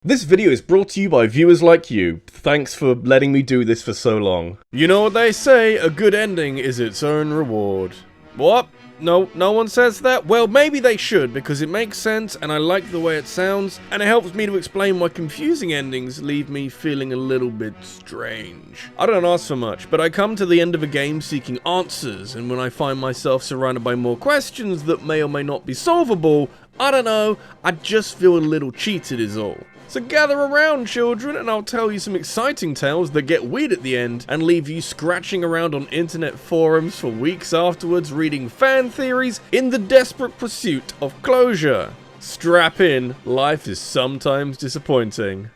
This video is brought to you by viewers like you. Thanks for letting me do this for so long. You know what they say, a good ending is its own reward. What? No one says that? Well, maybe they should, because it makes sense, and I like the way it sounds, and it helps me to explain why confusing endings leave me feeling a little bit strange. I don't ask for much, but I come to the end of a game seeking answers, and when I find myself surrounded by more questions that may or may not be solvable, I don't know, I just feel a little cheated is all. So gather around, children, and I'll tell you some exciting tales that get weird at the end and leave you scratching around on internet forums for weeks afterwards reading fan theories in the desperate pursuit of closure. Strap in, life is sometimes disappointing.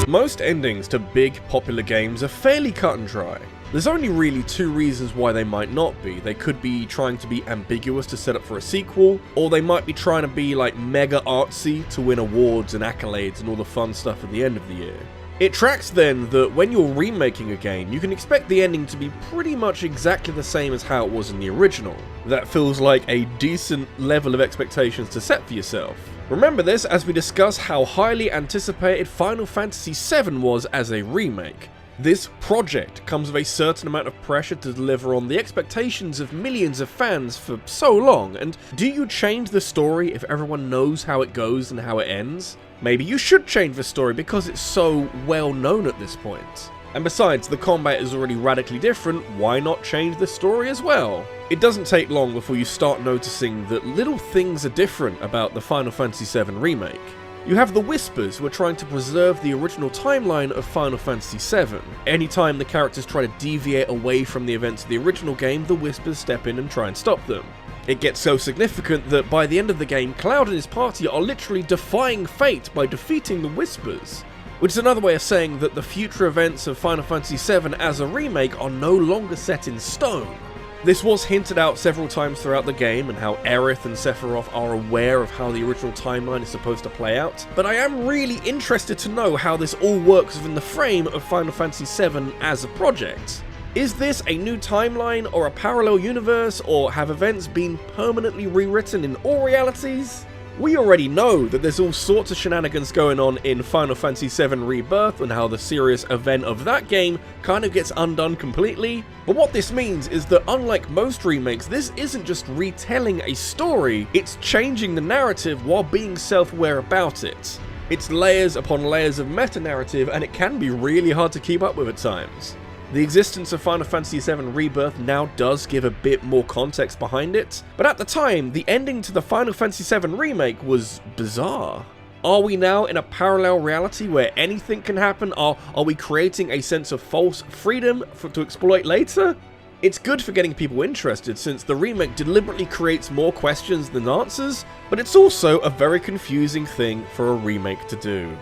Most endings to big, popular games are fairly cut and dry. There's only really two reasons why they might not be. They could be trying to be ambiguous to set up for a sequel, or they might be trying to be like mega artsy to win awards and accolades and all the fun stuff at the end of the year. It tracks then that when you're remaking a game, you can expect the ending to be pretty much exactly the same as how it was in the original. That feels like a decent level of expectations to set for yourself. Remember this as we discuss how highly anticipated Final Fantasy VII was as a remake. This project comes with a certain amount of pressure to deliver on the expectations of millions of fans for so long, and do you change the story if everyone knows how it goes and how it ends? Maybe you should change the story because it's so well known at this point. And besides, the combat is already radically different, why not change the story as well? It doesn't take long before you start noticing that little things are different about the Final Fantasy VII Remake. You have the Whispers, who are trying to preserve the original timeline of Final Fantasy VII. Anytime the characters try to deviate away from the events of the original game, the Whispers step in and try and stop them. It gets so significant that by the end of the game, Cloud and his party are literally defying fate by defeating the Whispers. Which is another way of saying that the future events of Final Fantasy VII as a remake are no longer set in stone. This was hinted out several times throughout the game and how Aerith and Sephiroth are aware of how the original timeline is supposed to play out, but I am really interested to know how this all works within the frame of Final Fantasy VII as a project. Is this a new timeline or a parallel universe, or have events been permanently rewritten in all realities? We already know that there's all sorts of shenanigans going on in Final Fantasy VII Rebirth and how the serious event of that game kind of gets undone completely. But what this means is that unlike most remakes, this isn't just retelling a story, it's changing the narrative while being self-aware about it. It's layers upon layers of meta-narrative, and it can be really hard to keep up with at times. The existence of Final Fantasy VII Rebirth now does give a bit more context behind it, but at the time, the ending to the Final Fantasy VII Remake was bizarre. Are we now in a parallel reality where anything can happen? Are we creating a sense of false freedom to exploit later? It's good for getting people interested since the remake deliberately creates more questions than answers, but it's also a very confusing thing for a remake to do.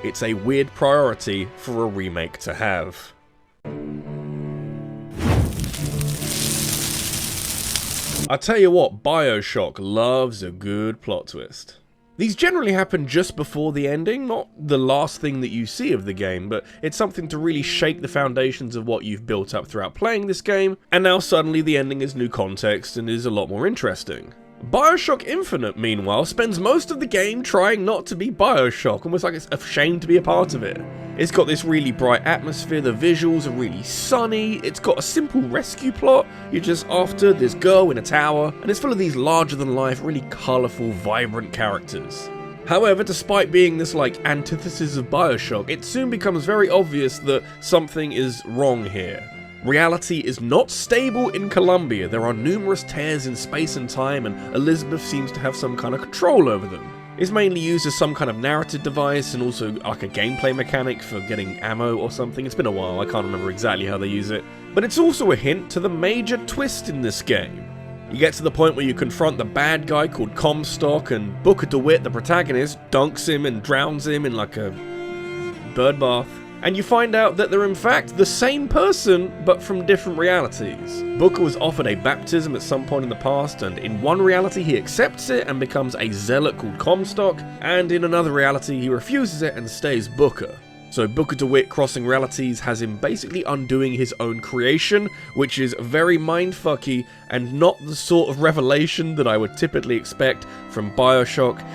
It's a weird priority for a remake to have. I tell you what, BioShock loves a good plot twist. These generally happen just before the ending, not the last thing that you see of the game, but it's something to really shake the foundations of what you've built up throughout playing this game, and now suddenly the ending is new context and is a lot more interesting. BioShock Infinite, meanwhile, spends most of the game trying not to be BioShock, almost like it's ashamed to be a part of it. It's got this really bright atmosphere, the visuals are really sunny, it's got a simple rescue plot, you're just after this girl in a tower, and it's full of these larger-than-life, really colourful, vibrant characters. However, despite being this like antithesis of BioShock, it soon becomes very obvious that something is wrong here. Reality is not stable in Columbia. There are numerous tears in space and time, and Elizabeth seems to have some kind of control over them. It's mainly used as some kind of narrative device and also like a gameplay mechanic for getting ammo or something. It's been a while, I can't remember exactly how they use it. But it's also a hint to the major twist in this game. You get to the point where you confront the bad guy called Comstock, and Booker DeWitt, the protagonist, dunks him and drowns him in like a bird bath. And you find out that they're in fact the same person, but from different realities. Booker was offered a baptism at some point in the past, and in one reality he accepts it and becomes a zealot called Comstock, and in another reality he refuses it and stays Booker. So Booker DeWitt crossing realities has him basically undoing his own creation, which is very mindfucky and not the sort of revelation that I would typically expect from BioShock.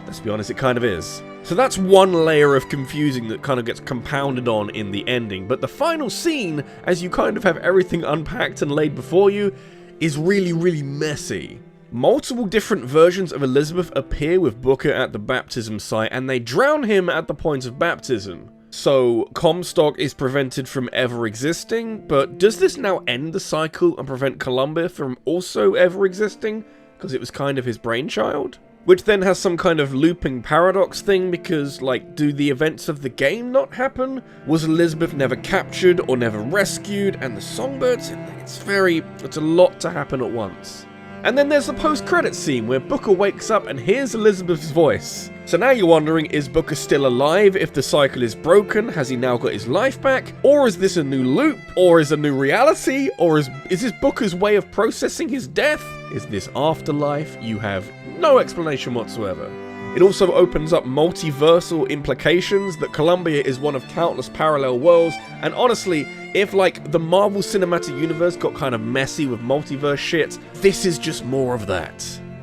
Let's be honest, it kind of is. So that's one layer of confusing that kind of gets compounded on in the ending, but the final scene, as you kind of have everything unpacked and laid before you, is really, really messy. Multiple different versions of Elizabeth appear with Booker at the baptism site, and they drown him at the point of baptism. So Comstock is prevented from ever existing, but does this now end the cycle and prevent Columbia from also ever existing? Because it was kind of his brainchild? Which then has some kind of looping paradox thing because, like, do the events of the game not happen? Was Elizabeth never captured or never rescued? And the songbirds? It's a lot to happen at once. And then there's the post-credits scene where Booker wakes up and hears Elizabeth's voice. So now you're wondering, is Booker still alive if the cycle is broken? Has he now got his life back? Or is this a new loop? Or is a new reality? Or is this Booker's way of processing his death? Is this afterlife? You have no explanation whatsoever. It also opens up multiversal implications that Columbia is one of countless parallel worlds, and honestly, if like the Marvel Cinematic Universe got kind of messy with multiverse shit, this is just more of that.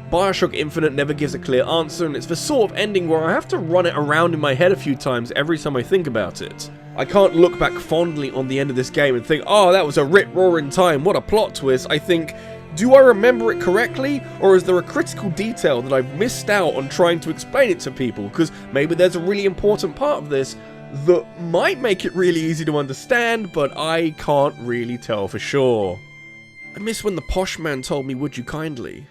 BioShock Infinite never gives a clear answer, and it's the sort of ending where I have to run it around in my head a few times every time I think about it. I can't look back fondly on the end of this game and think, oh, that was a rip-roaring time, what a plot twist. I think, do I remember it correctly, or is there a critical detail that I've missed out on trying to explain it to people? Because maybe there's a really important part of this that might make it really easy to understand, but I can't really tell for sure. I miss when the posh man told me, "Would you kindly?"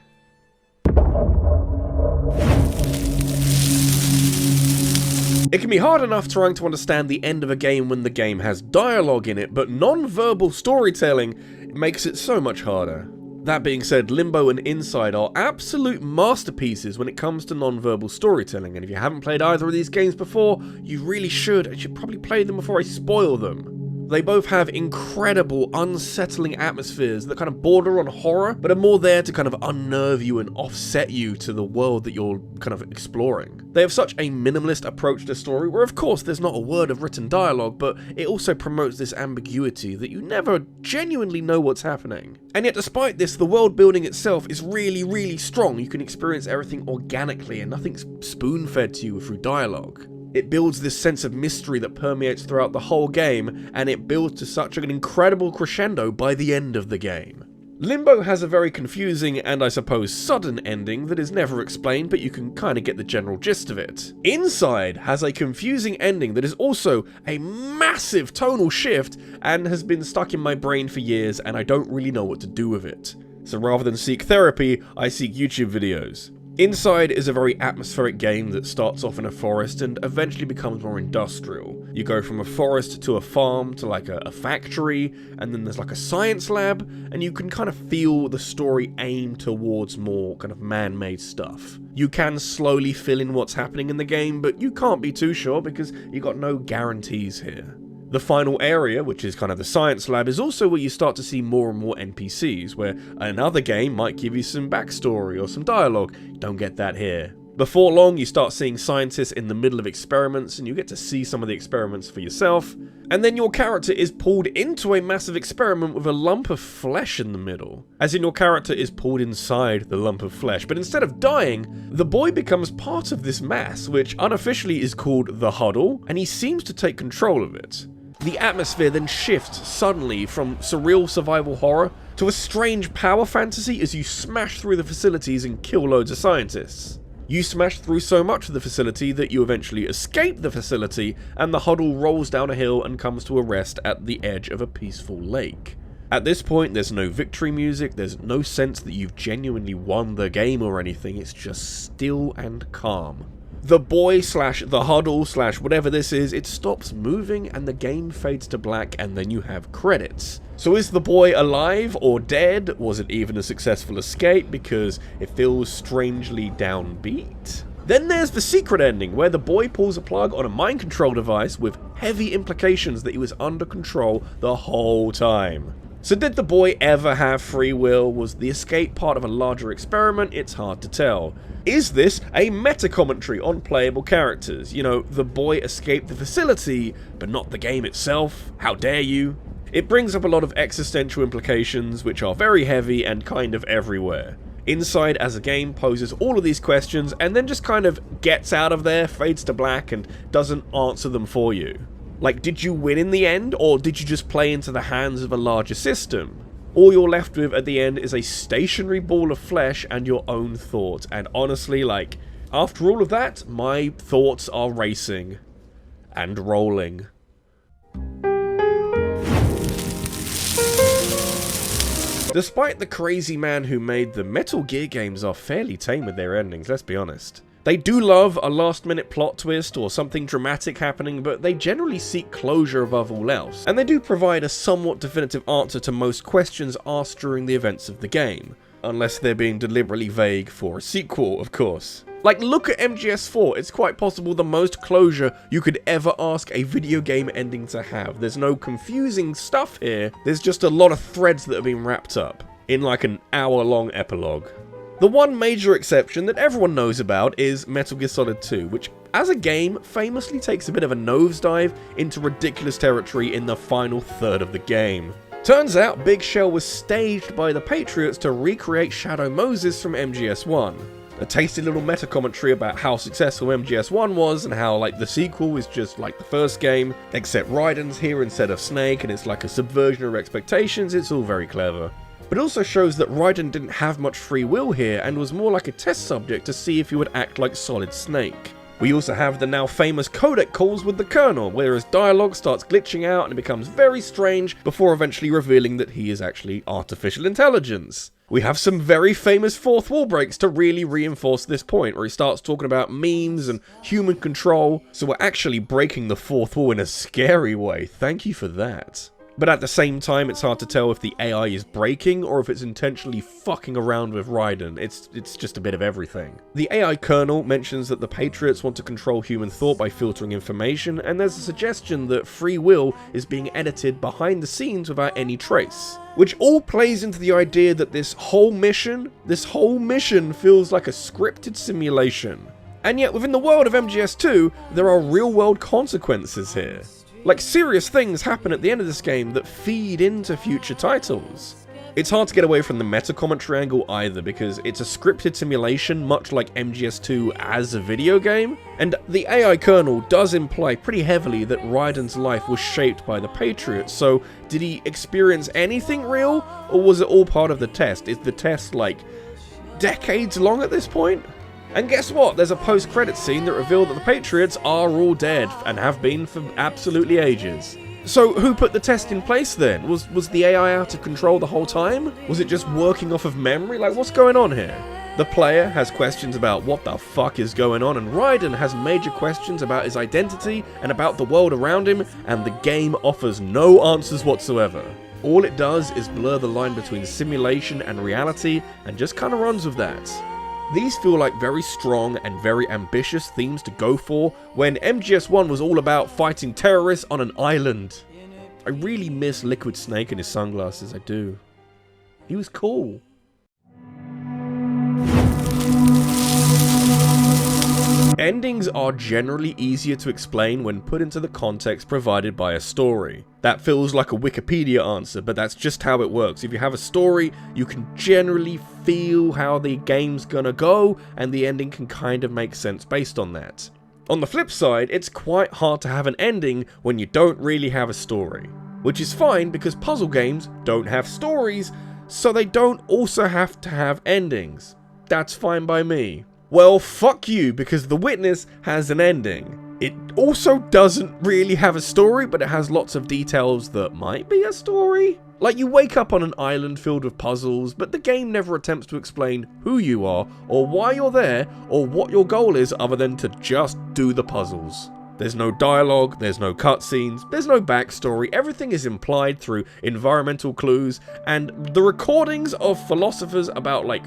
It can be hard enough trying to understand the end of a game when the game has dialogue in it, but non-verbal storytelling makes it so much harder. That being said, Limbo and Inside are absolute masterpieces when it comes to non-verbal storytelling, and if you haven't played either of these games before, you really should, and should probably play them before I spoil them. They both have incredible, unsettling atmospheres that kind of border on horror, but are more there to kind of unnerve you and offset you to the world that you're kind of exploring. They have such a minimalist approach to story, where of course there's not a word of written dialogue, but it also promotes this ambiguity that you never genuinely know what's happening. And yet despite this, the world building itself is really, really strong. You can experience everything organically and nothing's spoon-fed to you through dialogue. It builds this sense of mystery that permeates throughout the whole game, and it builds to such an incredible crescendo by the end of the game. Limbo has a very confusing and I suppose sudden ending that is never explained, but you can kind of get the general gist of it. Inside has a confusing ending that is also a massive tonal shift and has been stuck in my brain for years, and I don't really know what to do with it. So rather than seek therapy, I seek YouTube videos. Inside is a very atmospheric game that starts off in a forest and eventually becomes more industrial. You go from a forest to a farm to like a factory, and then there's like a science lab, and you can kind of feel the story aim towards more kind of man-made stuff. You can slowly fill in what's happening in the game, but you can't be too sure because you got no guarantees here. The final area, which is kind of the science lab, is also where you start to see more and more NPCs, where another game might give you some backstory or some dialogue. Don't get that here. Before long, you start seeing scientists in the middle of experiments, and you get to see some of the experiments for yourself. And then your character is pulled into a massive experiment with a lump of flesh in the middle. As in, your character is pulled inside the lump of flesh, but instead of dying, the boy becomes part of this mass, which unofficially is called the Huddle, and he seems to take control of it. The atmosphere then shifts suddenly from surreal survival horror to a strange power fantasy as you smash through the facilities and kill loads of scientists. You smash through so much of the facility that you eventually escape the facility, and the Huddle rolls down a hill and comes to a rest at the edge of a peaceful lake. At this point, there's no victory music, there's no sense that you've genuinely won the game or anything, it's just still and calm. The boy slash the Huddle slash whatever this is, it stops moving and the game fades to black, and then you have credits. So is the boy alive or dead? Was it even a successful escape? Because it feels strangely downbeat. Then there's the secret ending, where the boy pulls a plug on a mind control device with heavy implications that he was under control the whole time. So did the boy ever have free will? Was the escape part of a larger experiment? It's hard to tell. Is this a meta-commentary on playable characters? You know, the boy escaped the facility, but not the game itself? How dare you? It brings up a lot of existential implications, which are very heavy and kind of everywhere. Inside as a game poses all of these questions, and then just kind of gets out of there, fades to black, and doesn't answer them for you. Like, did you win in the end, or did you just play into the hands of a larger system? All you're left with at the end is a stationary ball of flesh and your own thoughts, and honestly, like, after all of that, my thoughts are racing and rolling. Despite the crazy man who made the Metal Gear games are fairly tame with their endings, let's be honest. They do love a last-minute plot twist or something dramatic happening, but they generally seek closure above all else, and they do provide a somewhat definitive answer to most questions asked during the events of the game. Unless they're being deliberately vague for a sequel, of course. Like, look at MGS4, it's quite possible the most closure you could ever ask a video game ending to have. There's no confusing stuff here, there's just a lot of threads that have been wrapped up in like an hour-long epilogue. The one major exception that everyone knows about is Metal Gear Solid 2, which as a game famously takes a bit of a nosedive into ridiculous territory in the final third of the game. Turns out Big Shell was staged by the Patriots to recreate Shadow Moses from MGS1. A tasty little meta commentary about how successful MGS1 was and how like the sequel is just like the first game, except Raiden's here instead of Snake and it's like a subversion of expectations. It's all very clever. But it also shows that Raiden didn't have much free will here and was more like a test subject to see if he would act like Solid Snake. We also have the now famous codec calls with the Colonel, where his dialogue starts glitching out and it becomes very strange before eventually revealing that he is actually artificial intelligence. We have some very famous fourth wall breaks to really reinforce this point, where he starts talking about memes and human control, so we're actually breaking the fourth wall in a scary way. Thank you for that. But at the same time, it's hard to tell if the AI is breaking or if it's intentionally fucking around with Raiden. It's just a bit of everything. The AI kernel mentions that the Patriots want to control human thought by filtering information, and there's a suggestion that free will is being edited behind the scenes without any trace. Which all plays into the idea that this whole mission feels like a scripted simulation. And yet within the world of MGS2, there are real-world consequences here. Like, serious things happen at the end of this game that feed into future titles. It's hard to get away from the meta-commentary angle either, because it's a scripted simulation much like MGS2 as a video game, and the AI kernel does imply pretty heavily that Raiden's life was shaped by the Patriots, so did he experience anything real, or was it all part of the test? Is the test, like, decades long at this point? And guess what? There's a post-credits scene that revealed that the Patriots are all dead, and have been for absolutely ages. So who put the test in place then? Was the AI out of control the whole time? Was it just working off of memory? Like, what's going on here? The player has questions about what the fuck is going on, and Raiden has major questions about his identity and about the world around him, and the game offers no answers whatsoever. All it does is blur the line between simulation and reality, and just kinda runs with that. These feel like very strong and very ambitious themes to go for when MGS1 was all about fighting terrorists on an island. I really miss Liquid Snake and his sunglasses, I do. He was cool. Endings are generally easier to explain when put into the context provided by a story. That feels like a Wikipedia answer, but that's just how it works. If you have a story, you can generally feel how the game's gonna go, and the ending can kind of make sense based on that. On the flip side, it's quite hard to have an ending when you don't really have a story. Which is fine because puzzle games don't have stories, so they don't also have to have endings. That's fine by me. Well, fuck you, because The Witness has an ending. It also doesn't really have a story, but it has lots of details that might be a story. Like, you wake up on an island filled with puzzles, but the game never attempts to explain who you are, or why you're there, or what your goal is other than to just do the puzzles. There's no dialogue, there's no cutscenes, there's no backstory, everything is implied through environmental clues, and the recordings of philosophers about, like,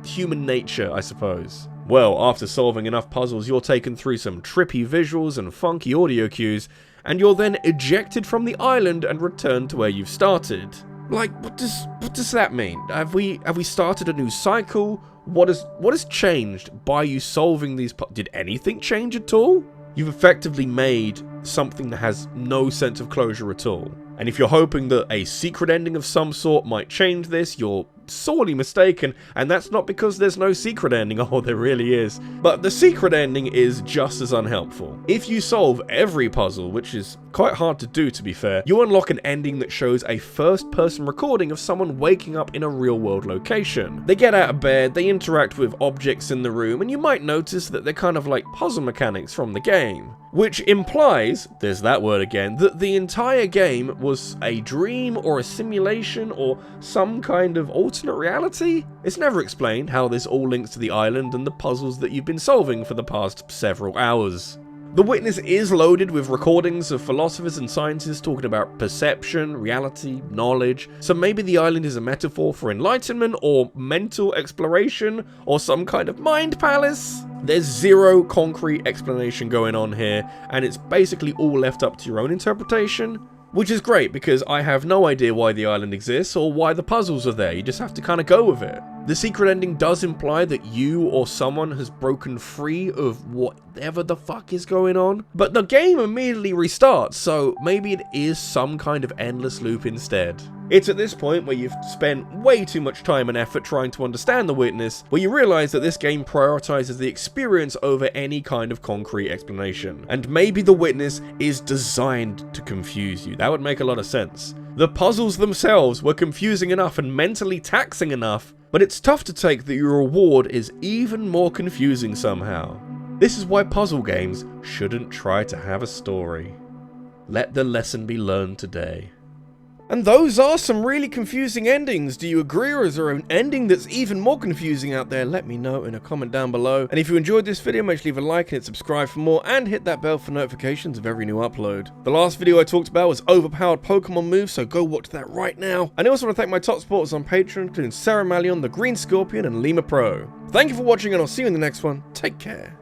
human nature, I suppose. Well, after solving enough puzzles, you're taken through some trippy visuals and funky audio cues, and you're then ejected from the island and returned to where you've started. Like, what does that mean? Have we started a new cycle? What has changed by you solving these did anything change at all? You've effectively made something that has no sense of closure at all. And if you're hoping that a secret ending of some sort might change this, you're sorely mistaken, and that's not because there's no secret ending. Oh, there really is. But the secret ending is just as unhelpful. If you solve every puzzle, which is quite hard to do to be fair, you unlock an ending that shows a first-person recording of someone waking up in a real-world location. They get out of bed, they interact with objects in the room, and you might notice that they're kind of like puzzle mechanics from the game. Which implies, there's that word again, that the entire game was a dream or a simulation or some kind of alternate reality? It's never explained how this all links to the island and the puzzles that you've been solving for the past several hours. The Witness is loaded with recordings of philosophers and scientists talking about perception, reality, knowledge, so maybe the island is a metaphor for enlightenment or mental exploration or some kind of mind palace. There's zero concrete explanation going on here, and it's basically all left up to your own interpretation. Which is great, because I have no idea why the island exists or why the puzzles are there. You just have to kind of go with it. The secret ending does imply that you or someone has broken free of whatever the fuck is going on. But the game immediately restarts, so maybe it is some kind of endless loop instead. It's at this point where you've spent way too much time and effort trying to understand The Witness, where you realise that this game prioritizes the experience over any kind of concrete explanation. And maybe The Witness is designed to confuse you. That would make a lot of sense. The puzzles themselves were confusing enough and mentally taxing enough, but it's tough to take that your reward is even more confusing somehow. This is why puzzle games shouldn't try to have a story. Let the lesson be learned today. And those are some really confusing endings. Do you agree, or is there an ending that's even more confusing out there? Let me know in a comment down below. And if you enjoyed this video, make sure you leave a like and hit subscribe for more, and hit that bell for notifications of every new upload. The last video I talked about was overpowered Pokemon moves, so go watch that right now. And I also want to thank my top supporters on Patreon, including Sarah Malion, the Green Scorpion, and Lima Pro. Thank you for watching, and I'll see you in the next one. Take care.